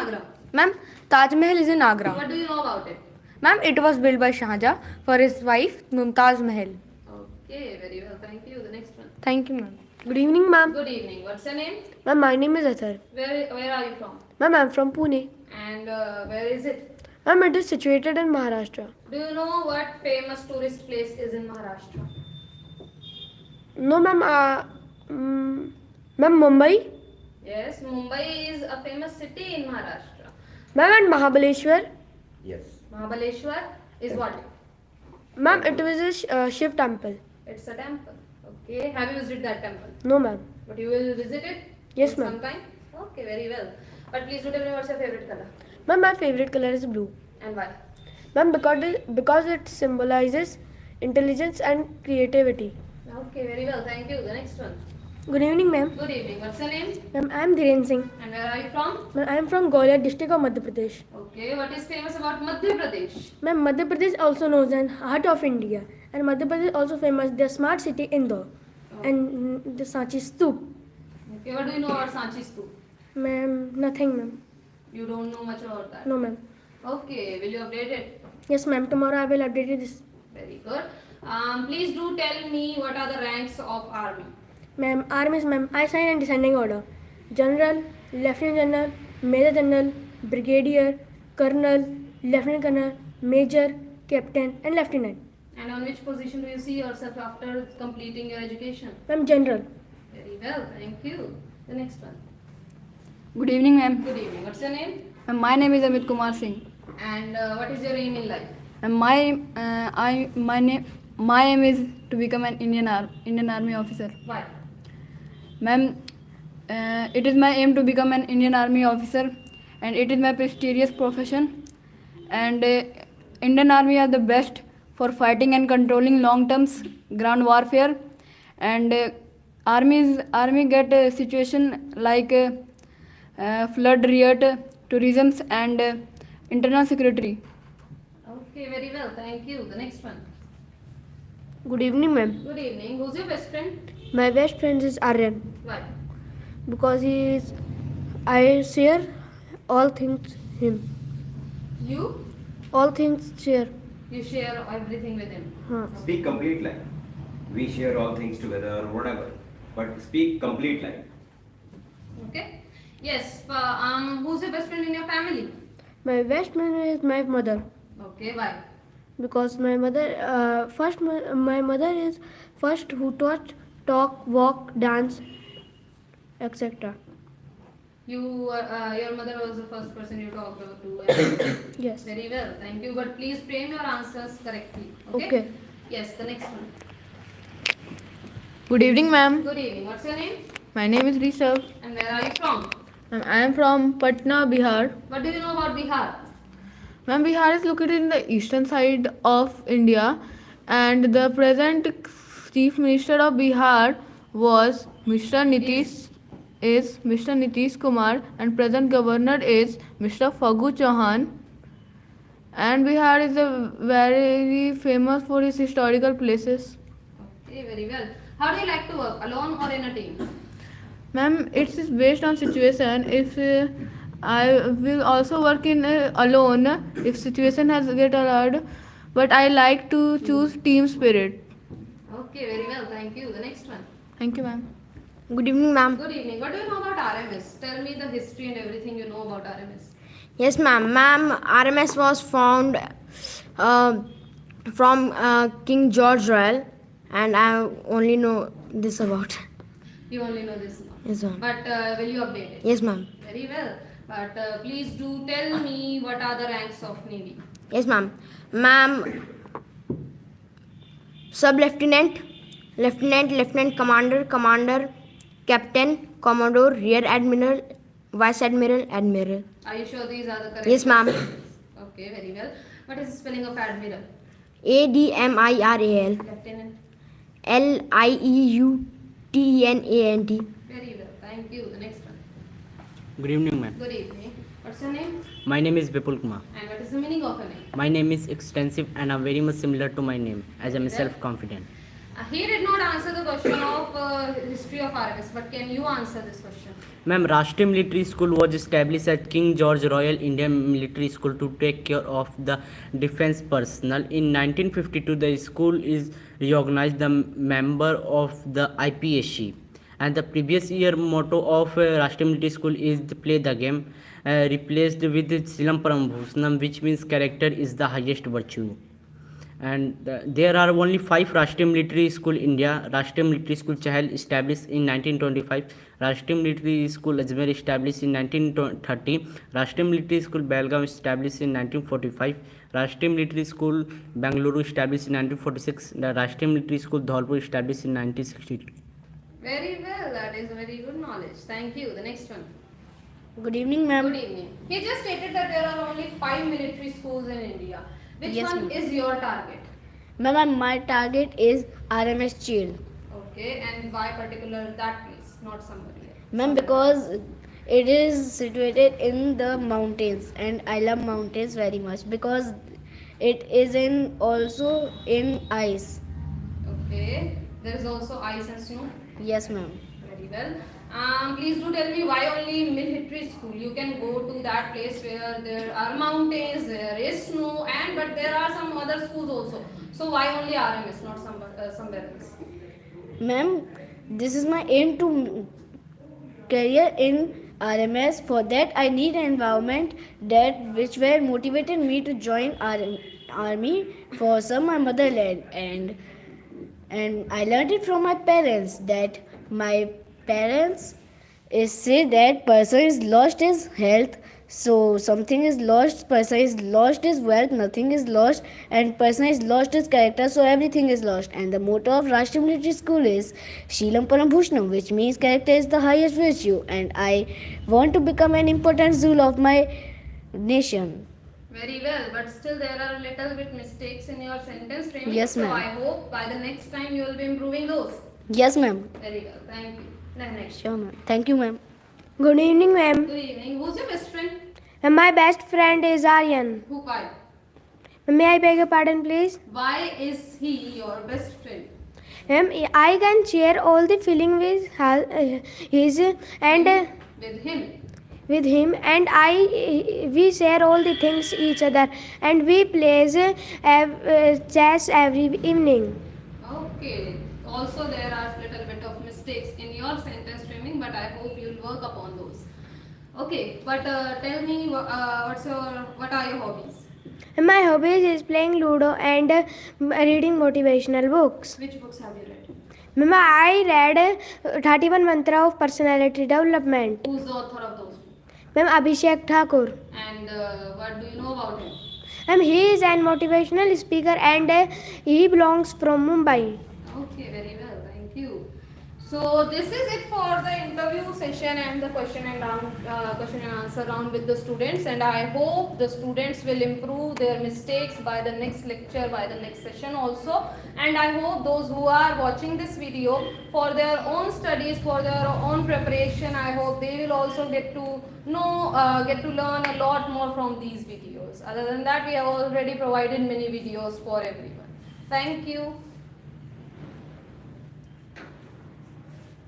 Agra? Ma'am, Taj Mahal is in Agra. What do you know about it? Ma'am, it was built by Shah Jahan for his wife Mumtaz Mahal. Okay, very well. Thank you. The next one. Thank you, ma'am. Good evening, ma'am. Good evening. What's your name? Ma'am, my name is Athar. Where are you from? Ma'am, I'm from Pune. And where is it? Ma'am, it is situated in Maharashtra. Do you know what famous tourist place is in Maharashtra? No, ma'am. Ma'am, Mumbai. Yes, Mumbai is a famous city in Maharashtra. Ma'am, and Mahabaleshwar. Yes. Mahabaleshwar is what? Ma'am, it was a Shiv temple. It's a temple. Okay, have you visited that temple? No, ma'am. But you will visit it? Yes, ma'am. Sometime? Okay, very well. But please do tell me what's your favorite color Ma'am, my favorite color is blue. and why? Ma'am, because it symbolizes intelligence and creativity. Okay, very well. Thank you. The next one. Good evening, ma'am. Good evening. What's your name? Ma'am, I am Dhiren Singh. And where are you from? Ma'am, I am from Gwalior district of Madhya Pradesh. Okay, what is famous about Madhya Pradesh? Ma'am, Madhya Pradesh also known as heart of India. And Madhya Pradesh also famous the smart city Indore and the Sanchi Stoop. Okay, what do you know about Sanchi Stoop? Ma'am, nothing, ma'am. You don't know much about that. No, ma'am. Okay, will you update it? Yes, ma'am. Tomorrow I will update you this. Very good. Please do tell me what are the ranks of army. Ma'am, RMS, ma'am. I sign in descending order. General, Lieutenant General, Major General, Brigadier, Colonel, Lieutenant Colonel, Major, Captain, and Lieutenant. And on which position do you see yourself after completing your education? Ma'am, General. Very well, thank you. The next one. Good evening, ma'am. Good evening. What's your name? My name is Amit Kumar Singh. And what is your aim in life? And my aim is to become an Indian Army officer. Why? Ma'am, it is my aim to become an Indian Army officer, and it is my prestigious profession. And Indian Army are the best for fighting and controlling long-term ground warfare. And army get a situation like flood, riot, tourism, and internal security. Okay, very well, thank you. The next one. Good evening, ma'am. Good evening. Who's your best friend? My best friend is Aryan Why? because I share all things him. You? All things share. You share everything with him. Huh. Speak complete line. We share all things together or whatever. But speak complete line. Okay. Yes. Who's your best friend in your family? My best friend is my mother Okay. Why? because my mother my mother is first who taught talk, walk, dance, etc. Your mother was the first person you talked to. And Yes. very well. Thank you. But please frame your answers correctly. Okay. Yes. The next one. Good evening, ma'am. Good evening. What's your name? My name is Rishabh. And where are you from? Ma'am, I am from Patna, Bihar. What do you know about Bihar? Ma'am, Bihar is located in the eastern side of India, and the present Chief Minister of Bihar was Mr. Nitish Kumar, and present Governor is Mr. Fagu Chauhan. And Bihar is a very famous for its historical places. Okay. Very well. How do you like to work? Alone or in a team? Ma'am, it is based on situation. If I will also work in alone if situation has get allowed, but I like to choose team spirit. Okay. Very well. Thank you. The next one. Thank you, ma'am. Good evening, ma'am. Good evening. What do you know about RMS? Tell me the history and everything you know about RMS. Yes, ma'am. Ma'am, RMS was found from King George Royal, and I only know this about. You only know this now. Yes, ma'am. But will you update it? Yes, ma'am. Very well. But please do tell me what are the ranks of Navy. Yes, ma'am. Ma'am, Sub-Lieutenant, Lieutenant, Lieutenant Commander, Commander, Captain, Commodore, Rear Admiral, Vice Admiral, Admiral. Are you sure these are the correct? Yes, ma'am. Okay, very well. What is the spelling of Admiral? ADMIRAL, Lieutenant. LIEUTENANT. Very well. Thank you. The next one. Good evening, ma'am. Good evening. What's your name? My name is Vipul Kumar. And what is the meaning of your name? My name is extensive and are very much similar to my name, as I am Well. self-confident. He did not answer the question of history of RMS, but can you answer this question? Ma'am, Rashtriya Military School was established at King George Royal Indian Military School to take care of the defense personnel. In 1952, the school is recognized the member of the IPSC. And the previous year motto of Rashtriya Military School is play the game, replaced with Silam Param Bhushanam, which means character is the highest virtue. And there are only 5 Rashtriya Military School in India. Rashtriya Military School Chahal established in 1925, Rashtriya Military School Ajmer established in 1930, Rashtriya Military School Belgaum established in 1945, Rashtriya Military School Bangalore established in 1946, the Rashtriya Military School Dholpur established in 1962. Very well, that is very good knowledge. Thank you. The next one. Good evening, ma'am. Good evening. He just stated that there are only 5 military schools in India. Which Yes, one ma'am. is your target? Ma'am, my target is RMS Chill. Okay, and why particular that place, not somebody else? Ma'am, because it is situated in the mountains and I love mountains very much because it is also in ice. Okay, there is also ice and snow. Yes, ma'am. Very well. Please do tell me why only military school. You can go to that place where there are mountains, there is snow, but there are some other schools also. So why only RMS, not somewhere else? Ma'am, this is my aim to career in RMS. For that, I need an environment that which were motivated me to join army for some my motherland and I learned it from my parents that my parents is say that person is lost his health, so something is lost, person is lost his wealth, nothing is lost, and person is lost his character, so everything is lost. And the motto of Rashtriya Military School is Shilam Param Bhushanam, which means character is the highest virtue, and I want to become an important Zul of my nation. Very well, but still there are a little bit mistakes in your sentence framing. Yes, so ma'am. I hope by the next time you will be improving those. Yes, ma'am. Very well, thank you. Next. Sure, ma'am. Thank you, ma'am. Good evening, ma'am. Good evening. Who's your best friend? And my best friend is Aryan. Who? Why? May I beg your pardon, please? Why is he your best friend? Ma'am, I can share all the feeling with his and With him. and we share all the things each other and we plays chess every evening. Okay. Also, there are little bit of mistakes in your sentence framing, but I hope you'll work upon those. Okay, but tell me, what are your hobbies? And my hobbies is playing Ludo and reading motivational books. Which books have you read? Ma'am, I read 31 Mantra of Personality Development. Who's the author of those? Ma'am, Abhishek Thakur. And what do you know about him? Ma'am, he is an motivational speaker and he belongs from Mumbai. Okay, very well, thank you. So this is it for the interview session and the question and answer round with the students, and I hope the students will improve their mistakes by the next lecture, by the next session also, and I hope those who are watching this video for their own studies, for their own preparation, I hope they will also get to learn a lot more from these videos. Other than that, we have already provided many videos for everyone. Thank you.